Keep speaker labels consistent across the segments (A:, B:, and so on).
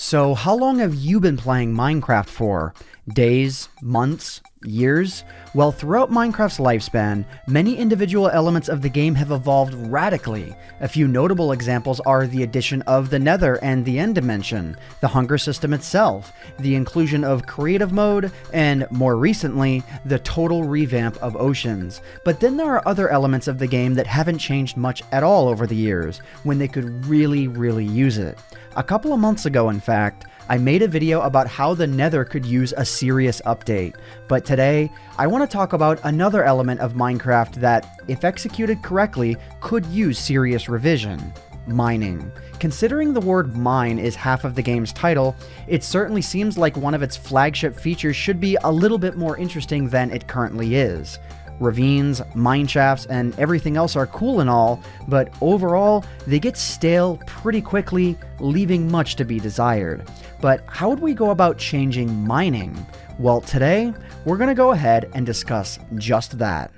A: So how long have you been playing Minecraft for? Days, months, years? Well, throughout Minecraft's lifespan, many individual elements of the game have evolved radically. A few notable examples are the addition of the Nether and the End Dimension, the hunger system itself, the inclusion of creative mode, and more recently, the total revamp of oceans. But then there are other elements of the game that haven't changed much at all over the years, when they could really use it. A couple of months ago, in fact, I made a video about how the Nether could use a serious update, but today, I want to talk about another element of Minecraft that, if executed correctly, could use serious revision: mining. Considering the word mine is half of the game's title, it certainly seems like one of its flagship features should be a little bit more interesting than it currently is. Ravines, mine shafts, and everything else are cool and all, but overall, they get stale pretty quickly, leaving much to be desired. But how would we go about changing mining? Well, today, we're going to go ahead and discuss just that.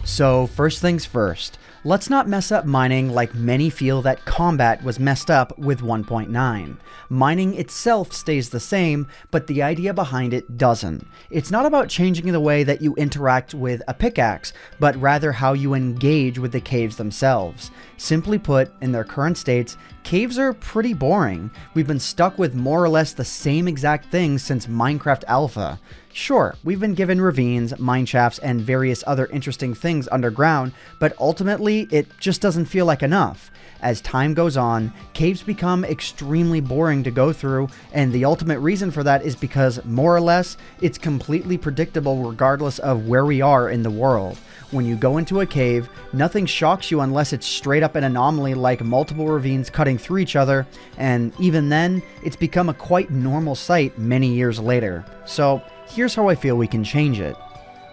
A: So first things first, let's not mess up mining like many feel that combat was messed up with 1.9. Mining itself stays the same, but the idea behind it doesn't. It's not about changing the way that you interact with a pickaxe, but rather how you engage with the caves themselves. Simply put, in their current states, caves are pretty boring. We've been stuck with more or less the same exact things since Minecraft Alpha. Sure, we've been given ravines, mineshafts, and various other interesting things underground, but ultimately, it just doesn't feel like enough. As time goes on, caves become extremely boring to go through, and the ultimate reason for that is because, more or less, it's completely predictable regardless of where we are in the world. When you go into a cave, nothing shocks you unless it's straight up an anomaly like multiple ravines cutting through each other, and even then, it's become a quite normal sight many years later. So, here's how I feel we can change it.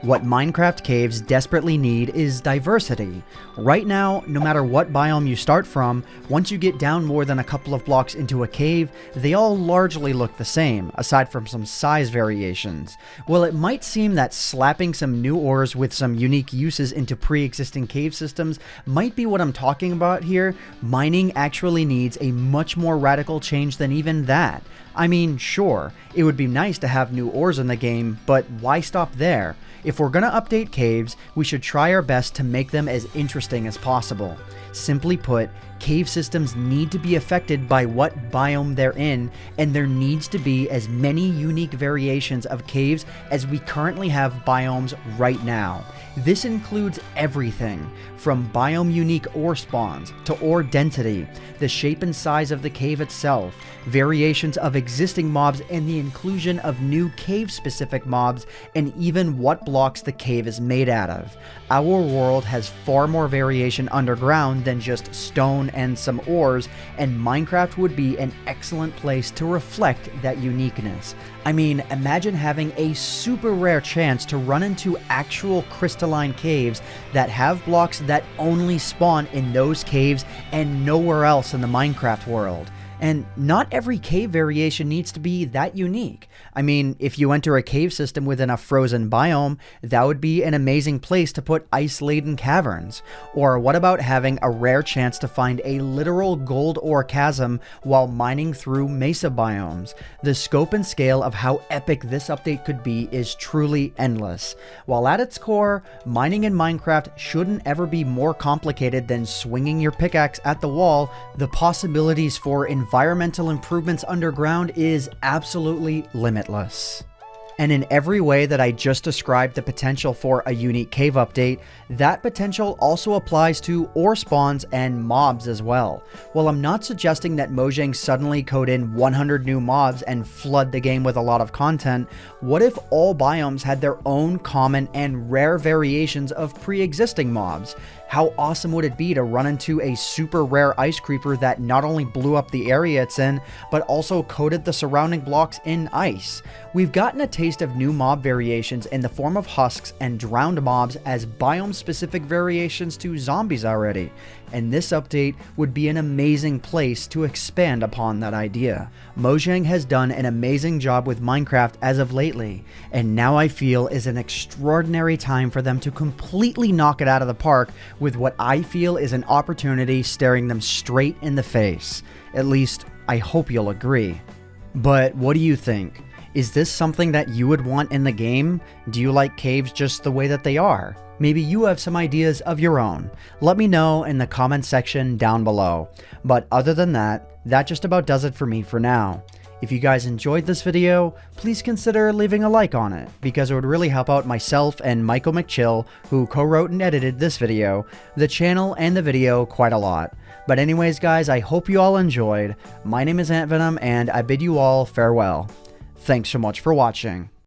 A: What Minecraft caves desperately need is diversity. Right now, no matter what biome you start from, once you get down more than a couple of blocks into a cave, they all largely look the same, aside from some size variations. Well, it might seem that slapping some new ores with some unique uses into pre-existing cave systems might be what I'm talking about here. Mining actually needs a much more radical change than even that. I mean, sure, it would be nice to have new ores in the game, but why stop there? If we're gonna update caves, we should try our best to make them as interesting as possible. Simply put, cave systems need to be affected by what biome they're in, and there needs to be as many unique variations of caves as we currently have biomes right now. This includes everything from biome-unique ore spawns to ore density, the shape and size of the cave itself, variations of existing mobs, and the inclusion of new cave-specific mobs, and even what blocks the cave is made out of. Our world has far more variation underground than just stone and some ores, and Minecraft would be an excellent place to reflect that uniqueness. I mean, imagine having a super rare chance to run into actual crystalline caves that have blocks that only spawn in those caves and nowhere else in the Minecraft world. And not every cave variation needs to be that unique. I mean, if you enter a cave system within a frozen biome, that would be an amazing place to put ice-laden caverns. Or what about having a rare chance to find a literal gold ore chasm while mining through mesa biomes? The scope and scale of how epic this update could be is truly endless. While at its core, mining in Minecraft shouldn't ever be more complicated than swinging your pickaxe at the wall, the possibilities for environmental improvements underground is absolutely limitless. And in every way that I just described the potential for a unique cave update, that potential also applies to ore spawns and mobs as well. While I'm not suggesting that Mojang suddenly code in 100 new mobs and flood the game with a lot of content, what if all biomes had their own common and rare variations of pre-existing mobs? How awesome would it be to run into a super rare ice creeper that not only blew up the area it's in, but also coated the surrounding blocks in ice? We've gotten a taste of new mob variations in the form of husks and drowned mobs as biome-specific variations to zombies already. and this update would be an amazing place to expand upon that idea. Mojang has done an amazing job with Minecraft as of lately, and now I feel is an extraordinary time for them to completely knock it out of the park with what I feel is an opportunity staring them straight in the face. At least, I hope you'll agree. But what do you think? Is this something that you would want in the game? Do you like caves just the way that they are? Maybe you have some ideas of your own. Let me know in the comment section down below. But other than that, that just about does it for me for now. If you guys enjoyed this video, please consider leaving a like on it, because it would really help out myself and Michael McChill, who co-wrote and edited this video, the channel and the video quite a lot. But anyways guys, I hope you all enjoyed. My name is AntVenom, and I bid you all farewell. Thanks so much for watching.